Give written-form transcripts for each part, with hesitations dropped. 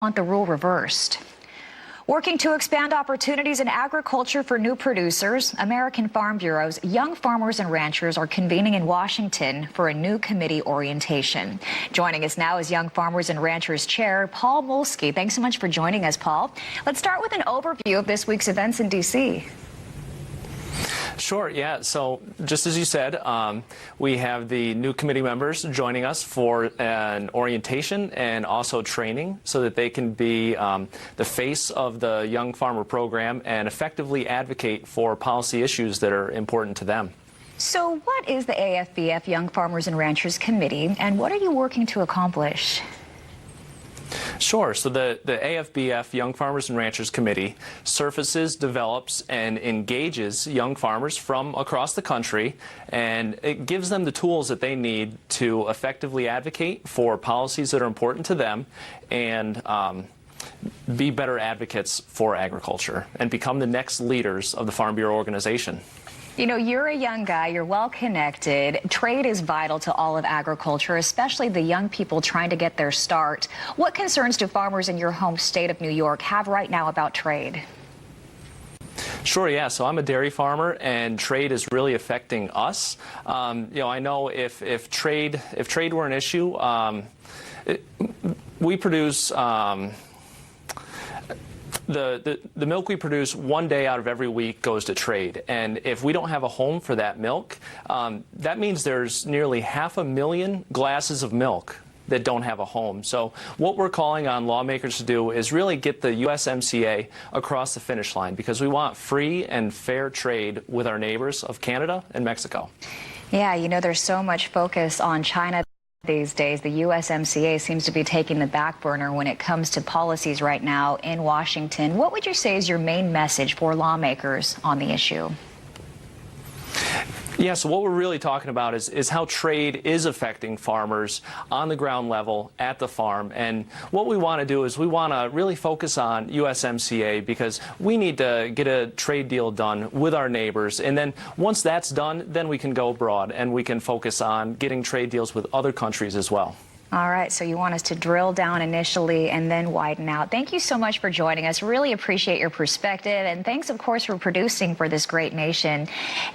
want the rule reversed. Working to expand opportunities in agriculture for new producers, American Farm Bureau's young farmers and ranchers are convening in Washington for a new committee orientation. Joining us now is Young Farmers and Ranchers Chair Paul Molesky. Thanks so much for joining us, Paul. Let's start with an overview of this week's events in D.C. Sure, yeah. So just as you said, we have the new committee members joining us for an orientation and also training so that they can be the face of the Young Farmer program and effectively advocate for policy issues that are important to them. So what is the AFBF Young Farmers and Ranchers Committee, and what are you working to accomplish? Sure. So the AFBF Young Farmers and Ranchers Committee surfaces, develops, and engages young farmers from across the country, and it gives them the tools that they need to effectively advocate for policies that are important to them and be better advocates for agriculture and become the next leaders of the Farm Bureau organization. You know, you're a young guy, you're well connected. Trade is vital to all of agriculture, especially the young people trying to get their start. What concerns do farmers in your home state of New York have right now about trade? Sure, yeah. So I'm a dairy farmer, and trade is really affecting us. I know if trade were an issue, we produce. The milk we produce one day out of every week goes to trade, and if we don't have a home for that milk, that means there's nearly 500,000 glasses of milk that don't have a home. So what we're calling on lawmakers to do is really get the USMCA across the finish line, because we want free and fair trade with our neighbors of Canada and Mexico. Yeah, you know, there's so much focus on China these days. The USMCA seems to be taking the back burner when it comes to policies right now in Washington. What would you say is your main message for lawmakers on the issue? Yeah, so what we're really talking about is how trade is affecting farmers on the ground level at the farm. And what we want to do is we want to really focus on USMCA, because we need to get a trade deal done with our neighbors. And then once that's done, then we can go abroad and we can focus on getting trade deals with other countries as well. All right, so you want us to drill down initially and then widen out. Thank you so much for joining us. Really appreciate your perspective, and thanks, of course, for producing for this great nation.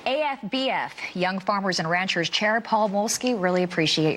AFBF, Young Farmers and Ranchers Chair Paul Molesky, really appreciate